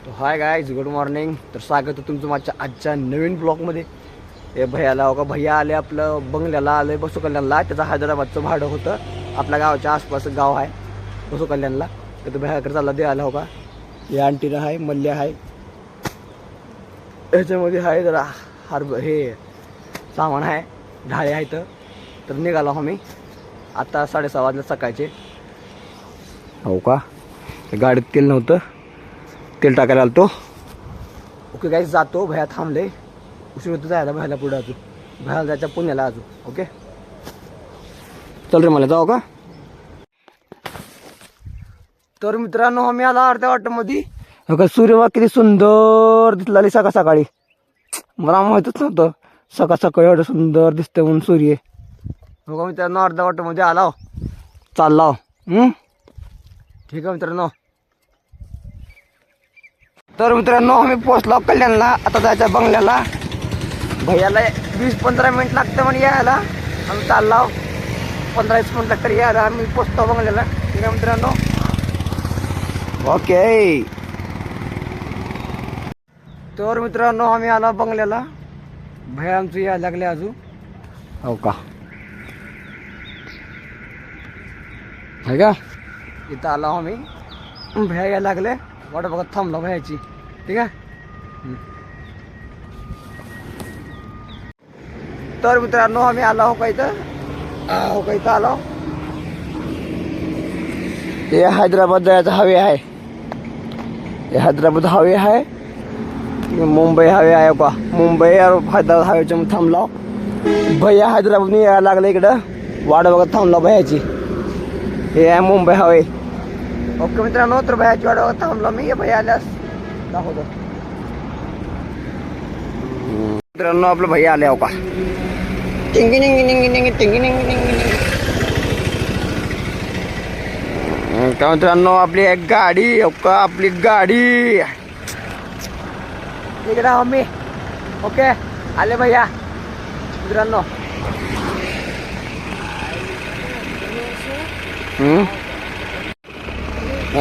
तो hi guys, good morning. तर स्वागत आहे तुमचं माझ्या आजच्या नवीन ब्लॉगमध्ये. हे भैयाला हो का, भैया आले आपलं बंगल्याला आले बसू कल्याणला. त्याचं हैदराबादचं भाडं होतं. आपल्या गावाच्या आसपास गाव आहे बसू कल्याणला. तर तो भैयाकडे चालला द्यायला हो का. हे आंटीनं आहे, मल्ले आहे, ह्याच्यामध्ये आहे जरा हे सामान आहे, ढाळे आहेत. तर निघालो आम्ही आता 6:30 वाजले सकाळचे. हो का, गाडीत तेल नव्हतं, तेल टाकायला आलतो. ओके गाईज, जातो. भैया थांबले, उशीर होतं जायला भैयाला पुढे. अजून भैयाला जायचं पुण्याला अजून. ओके चल रे, मला जाऊ का. तर मित्रांनो, आम्ही आला अर्ध्या वाटेमध्ये. का सूर्य किती सुंदर दिसला सकाळ सकाळी. मला माहितच नव्हतं सकाळ सकाळी एवढं सुंदर दिसतं म्हणून सूर्य. हो का मित्रांनो, अर्ध्या वाटेमध्ये आला चालला. ठीक आहे मित्रांनो. तर मित्रांनो, आम्ही पोहोचलो कल्याणला. आता जायचं बंगल्याला. भैयाला 20-15 मिनिट लागतं म्हणे यायला. आम्ही चाललो 15-20 मिनिट लागतं यायला. आम्ही पोहोचतो बंगल्याला. ठीक आहे मित्रांनो. ओके. तर मित्रांनो, आम्ही आलो बंगल्याला. भैया आमचं यायला लागले अजून. हो का, आहे का. इथं आलो आम्ही. भैया यायला लागले. वाट बघत थांबलो भैयाची. ठीक आहे. तर मित्रांनो, आम्ही आलो हो का इथं. हो का इथं आलो. हे हैदराबाद जायचं हवे आहे. हे हैदराबाद हवे आहे, मुंबई हवे आहे का. मुंबई और हैदराबाद हवेच्या थांबलो. भैया हैदराबादने यायला लागलं इकडं. वाट बघत थांबलो भैयाची. हे आहे मुंबई हवे. ओके मित्रांनो, तर भैयाची वाट बघत थांबलो मी. भैया आल्यास दाखवतो. मित्रांनो, आपलं भैया आले हो का. टिंगी टिंगी टिंगी टिंगी टिंगी टिंगी टिंगी. का मित्रांनो, आपली एक गाडी हो का, आपली गाडी इकडे आम्ही. ओके, आले भैया मित्रांनो.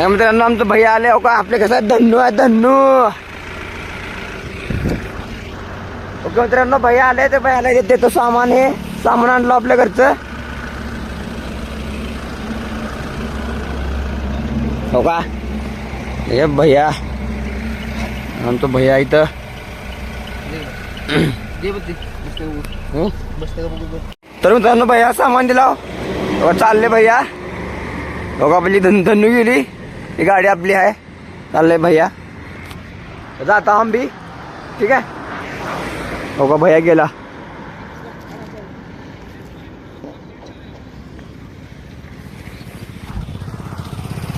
मित्रांनो, आमचं भैया आले हो का. आपले कसं धन्नू आहे, धन्नू. ओके मित्रांनो, भैया आले. ते भैयाला देतो सामान. हे सामान आणलं आपल्या घरचं. हो का. हे भैया, आमचं भैया इथं. तर मित्रांनो, भैया सामान दिला. चालले भैया. हो का, आपली धन्नू गेली. ही गाडी आपली आहे. चालले भैया. जाता हम भी. ठीक आहे. हो का, भैया गेला.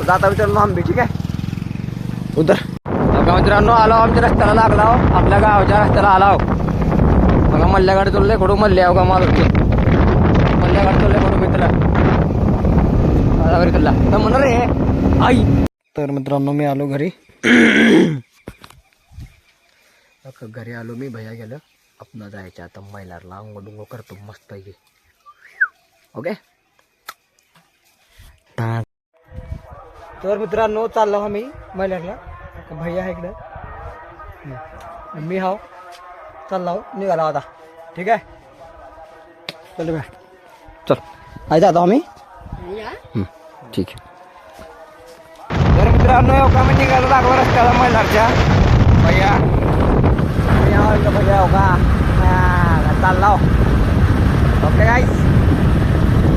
जाता मित्रांनो हम भी. ठीक आहे. उधर बघा मित्रांनो, आलो आमच्या रस्त्याला लागला. आपल्या गावाच्या रस्त्याला आला. बघा मल्ल्याकडे चालले कडू. मल्ले हो का मालूम. मल्ल्याकडे चालले कडू मित्र. तर म्हणा रे आई. तर मित्रांनो, मी आलो घरी. घरी आलो मी. भैया गेलं. आपण जायचं आता मैलारला. अंघोळ करतो मस्त पैकी. ओके. तर मित्रांनो, चाललो आम्ही मैलारला. भैया आहे इकडे, मी हाव चाललो. निघाला आता. ठीक आहे. चल बा, चल आहे जातो आम्ही. ठीक आहे. तर मित्रांनो, का मी निघायला लागलो रस्त्याला मैलारच्या. भैया भैया हो का चालला. Okay guys.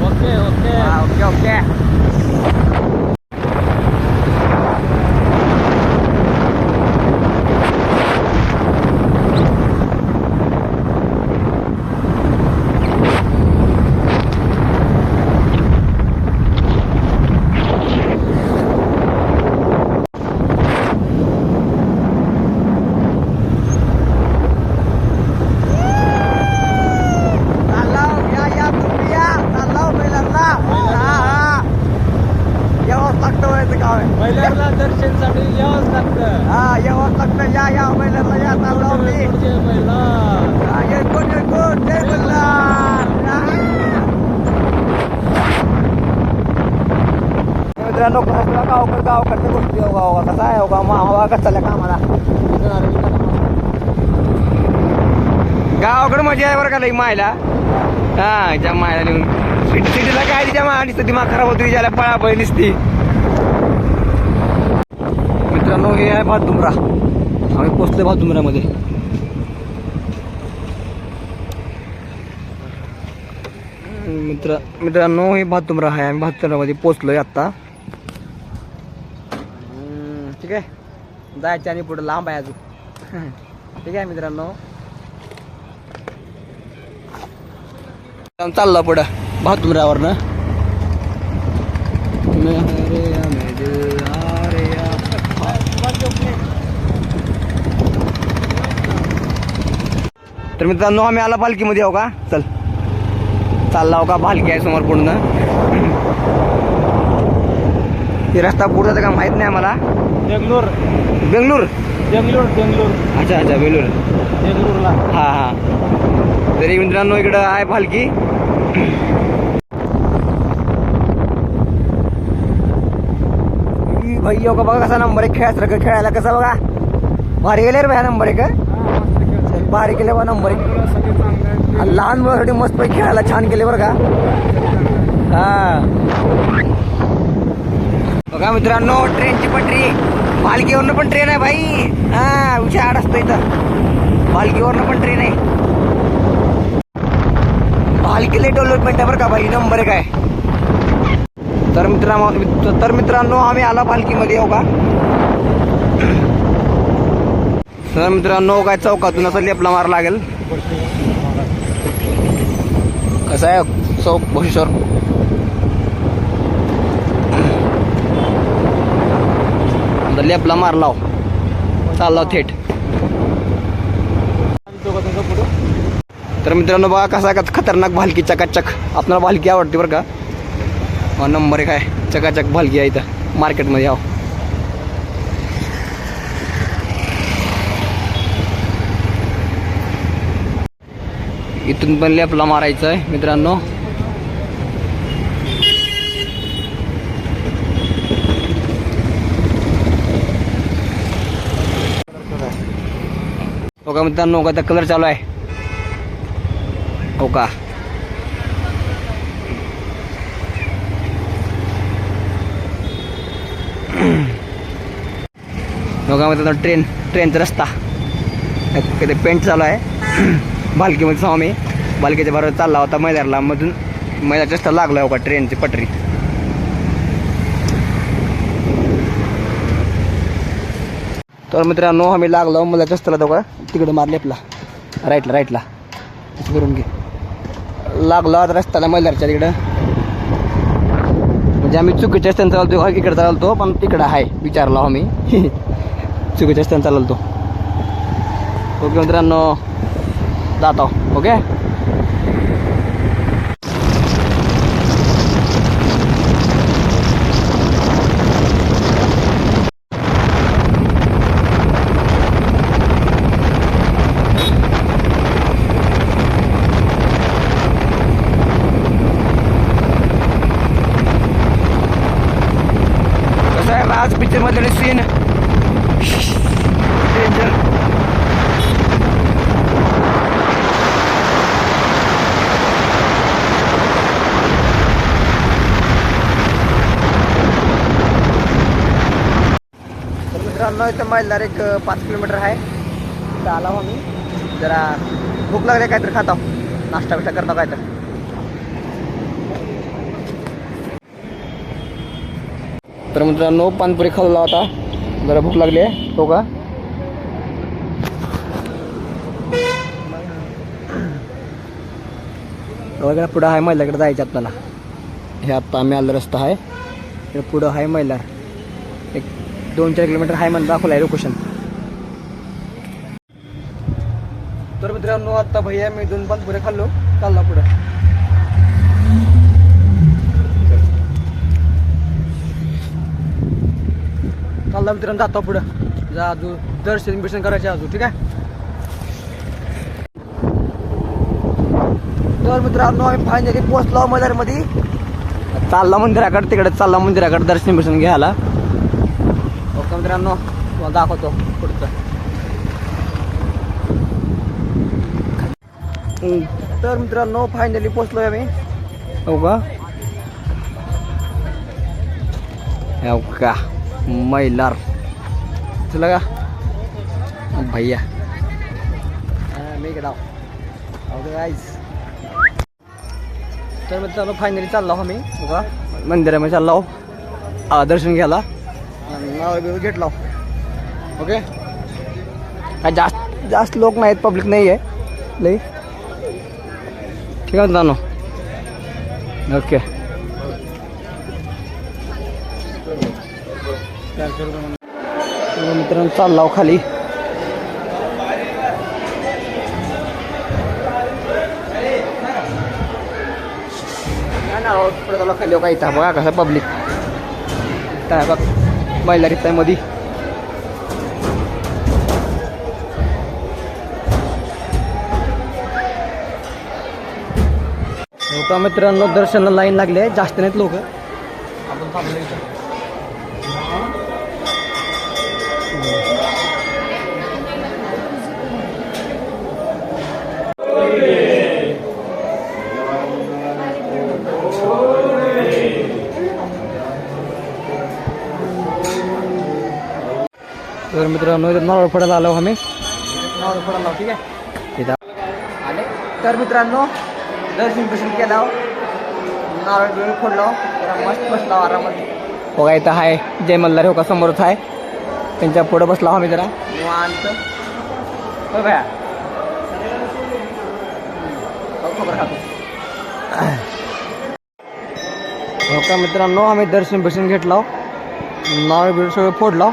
Okay okay okay okay. मैलारला दर्शनसाठी यावंच लागतं. यावंच लागतं. या मैलारला या. चाललो मी. जय मल्हार. मित्रांनो, गावकडच्या गोष्टी कसा आहे. मामा कसं चालल्या कामाला. गावाकडे मजा आहे बरं का लई मायला. हा ज्या मायला नेऊन सिटीला काय तिच्या मायला दिमाग खराब होती ज्याला पळापळी दिसती. मित्रांनो हे आहे भातुमरा. आम्ही पोचलो भातुमऱ्यामध्ये. मित्रांनो हे भातुमरा आहे. आम्ही भातुमरामध्ये पोचलोय आता. ठीक आहे जायचं आणि पुढे लांब आहे अजून. ठीक आहे मित्रांनो चालला पुढं भातुमऱ्यावरनं. तर मित्रांनो आम्ही आला पालखीमध्ये आहो का. चल चालला हो का. पालखी आहे समोर पूर्ण. ते रस्ता पुढचा का माहित नाही आम्हाला. बेंगलोर बेंगलोर बेंगलोर बेंगलोर. अच्छा अच्छा बेंगलोर बेंगलोरला. हा हा. तरी मित्रांनो इकडं आहे पालखी. भाई हो का बघा कसा नंबर एक खेळायचं खेळायला कसा बघा. भारी गेले रे भाई नंबर एक. भारी केले बघा नंबर एक. लहान मुलासाठी मस्त पैकी खेळायला छान केले बरं का. हा बघा मित्रांनो ट्रेनची पटरी. पालखीवरनं पण ट्रेन आहे भाई. हा विचार असतो इथं. पालखीवरनं पण ट्रेन आहे. पालखी लय डेव्हलपमेंट आहे बरं का भाई. नंबर एक आहे. तर मित्रांनो आम्ही आला पालखीमध्ये येऊ का. तर मित्रांनो काय चौकातून असं लेपला मारा लागेल. कसं आहे चौक भोशीश्वर. लेपला मारलाव चाललाव थेट. तर मित्रांनो बघा कसा खतरनाक भालकी चकाचक. आपल्याला भालकी आवडते बरं का. नंबर एक आहे चकाचक भालकी आहे इथं मार्केटमध्ये. यावं इथून पण लेपला मारायचं आहे मित्रांनो. हो का मित्रांनो का कलर चालू आहे. हो का बघा मित्रांनो ट्रेनचा रस्ता कधी पेंट चालू आहे. भालकीमध्ये जाऊ आम्ही. भालकीच्या बरोबर चालला होता मैदारला. मधून मैदारचा रस्ता लागला हो का ट्रेनची पटरी. तर मित्रांनो आम्ही लागलो मला रस्त्याला दोघा तिकडे मारले आपला राईटला असं करून घे. लागलो आता रस्त्याला मैदारच्या तिकडं. म्हणजे आम्ही चुकीच्या रस्त्याने चालतो. इकडे चालतो पण तिकडं आहे विचारला आम्ही. चुकीच्या रस्त्याने चालतो. ओके मित्रांनो जातो. ओके कसं आहे आज पिक्चर मधले सीन डेंजर. मित्रांनो इथं मैलदार एक 5 किलोमीटर आहे. इथं आला आम्ही. जरा भूक लागली काहीतरी खाता नाश्ता बिष्टा करता काय तर मित्रांनो पानपुरी खाल्ला होता. जरा भूक लागली आहे. हो का वगैरे पुढं आहे मैलाकडे जायचं आपल्याला. हे आत्ता आम्ही आला रस्ता आहे. तर पुढं आहे मैलार. एक 2-4 किलोमीटर आहे म्हणून दाखवलं आहे लोकेशन. तर मित्रांनो आत्ता भैया मी 2 पानपुरे खाल्लो. चालला पुढं. चालला मित्रांनो जातो पुढं. जा अजून दर्शन करायचे अजून. ठीक आहे. तर मित्रांनो आम्ही फायनली पोहोचलो मैदारमध्ये. चालला मंदिराकडे. तिकडे चालला मंदिराकडे दर्शन घ्यायला. ओके मित्रांनो तुम्हाला दाखवतो पुढचं. तर मित्रांनो फायनली पोचलोय आम्ही. हो का मैलार चला का भैया मी गेला. ओके गाईज, तर मित्रांनो फायनली चाललो आम्ही बघा मंदिरामध्ये चाललो दर्शन घ्यायला. नाव घेतला. ओके, काय जास्त लोक नाहीत, पब्लिक नाही आहे लई. ठीक आहे मित्रांनो. ओके, मित्रांनो चाललो खाली. खाली काय इथं बघा कसं पब्लिक काय बघ महिला रित्या मध्ये. लोक मित्रांनो दर्शनाला लाईन लागले, जास्त नाहीत लोक. आपण थांबलो इथं. तर मित्रांनो इथं नारळ फोडायला आलो आम्ही. नारळ फोडायला ठीक आहे इथं आले. तर मित्रांनो दर्शन केलं, नारळ बिळ फोडलो, मस्त बसला आरामात. हो का इथं आहे जय मल्हार हो का समोरच आहे, त्यांच्या पुढं बसला आम्ही जरा निवांत. हो भया खबर खातो. हो का मित्रांनो आम्ही दर्शन घेतलं, नारळ बिळ सगळं फोडलं,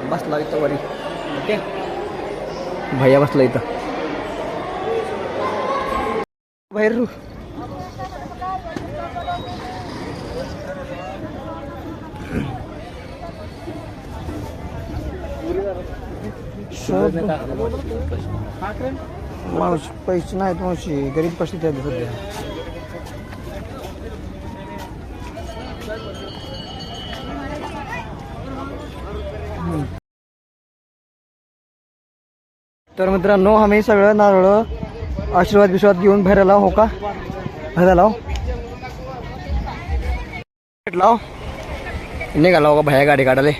बसला इथं वरी. ओके, भैया बसला इथं बाहेर. मावशी पैसे नाहीत, मावशी गरीब परिस्थिती आहे सध्या. तर मित्रांनो आम्ही सगळं नारळ आशीर्वाद घेऊन भरायला. हो का भरायला भेटला निघाला. हो का भैया गाडी काढाले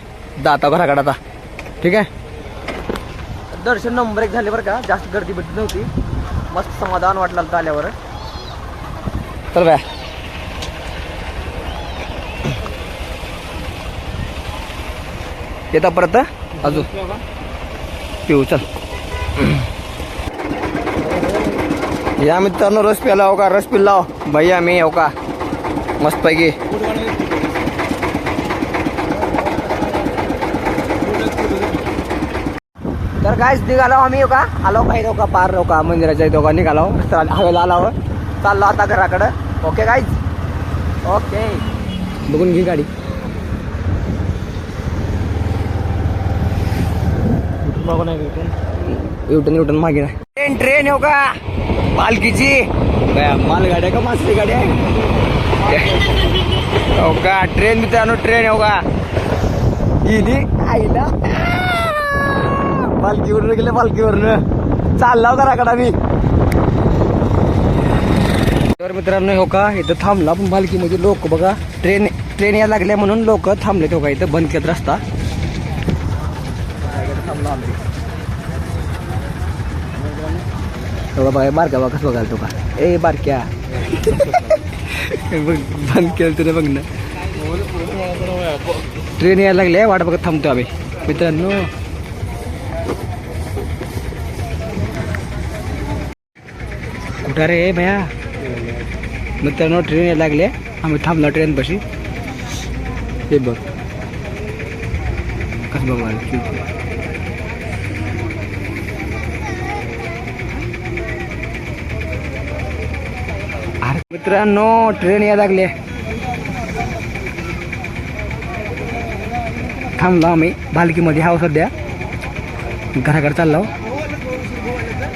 जाता घराकडे आता. ठीक आहे, दर्शन नंबर 1 झाले बरं का, जास्त गर्दी भेटली नव्हती, मस्त समाधान वाटलं आल्यावर. चल बाय येता परत अजून पिऊ. चल या मित्रांनो रस प्याला. हो का रस पिल्ला भैया मी. हो का मस्त पैकी. तर गायच निघालो आम्ही. हो का आलो बाहेर. हो का पार. हो का मंदिराच्या इथं. हो का निघालो हवेला आलो, चाललो आता घराकडं. ओके गाईज, ओके बघून घे गाडी. युटन मागे नाही. ट्रेन हो का पालखीची मालगाडी का मासली गाडी आहे. हो का ट्रेन मित्रांनो, ट्रेन हो का इली आईला पालखीवरून गेले, पालखीवरून चालला घराकडे मी. तर मित्रांनो हो का इथं थांबला पण पालखीमध्ये लोक बघा. ट्रेन यायला लागल्या म्हणून लोक थांबलेत. हो का इथं बंद केलं रस्ता. थांबला आम्ही. बघा बारक्या बघा कसं बघाल तो का ए बारक्या बंद केलं तुला बघ ना. ट्रेन यायला लागली वाट बघत थांबतो आम्ही मित्रांनो. कुठं रे भया मित्रांनो ट्रेन यायला लागले, आम्ही थांबलो ट्रेन पाशी. हे बघ कसं बघाल. मित्रांनो ट्रेन यायला लागले, थांबलो आम्ही भालकीमध्ये. हाव सध्या घराकडे चाललो,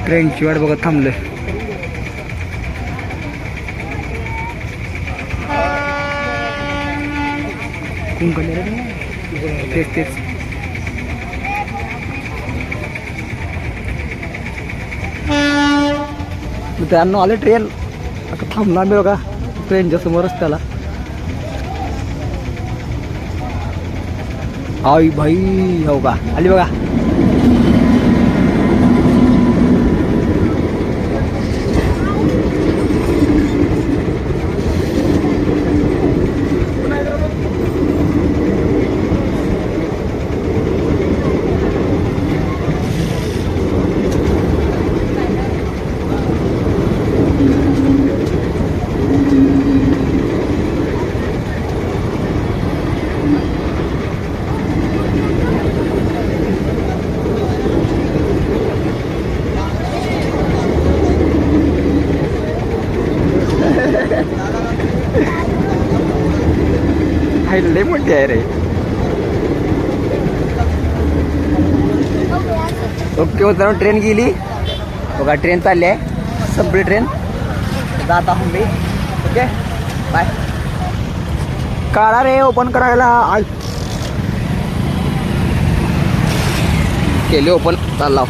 ट्रेनची वाट बघत थांबलोय. तेच तेच. मित्रांनो आले ट्रेन. आता थांबला मी बघा ट्रेनच्या समोर रस्त्याला. आई भाई हो का आली बघा. लय मोठी आहे रे. ओके मित्रांनो ट्रेन गेली बघा. ट्रेन चालली आहे संपली ट्रेन. जात आहो मी. Okay bye. काढा रे ओपन करायला. केले ओपन. चालला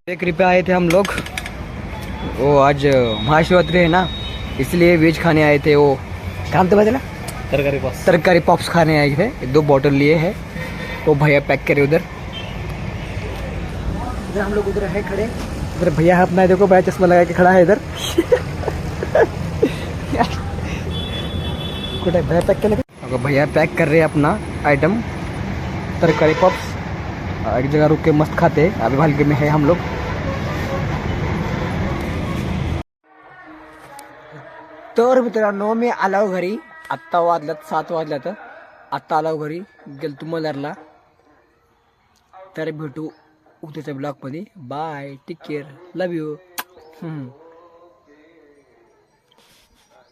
एक रुपये आए थे हम लोग. वो आज महाशिवरात्रि है ना इसलिए वेज खाने आए थे. वो काम तो बदला तरकारी पॉप्स खाने आए थे. 2 बॉटल लिए हैं तो भैया पैक करे उधर. इधर हम लोग उधर है खड़े. उधर भैया है अपना. देखो भैया चश्मा लगा के खड़ा है इधर. भैया पैक कर लगे. भैया पैक कर रहे हैं अपना आइटम तरकारी पॉप्स. एक जगह रुक के मस्त खाते हैं. अभी हल्के में है हम लोग. तर मित्रांनो मी आलो घरी. आत्ता वाजल्यात 7 वाजल्यात. आत्ता आलो घरी. गेलतो मलारला. तर भेटू उद्याच्या ब्लॉगमध्ये. Bye take care love you.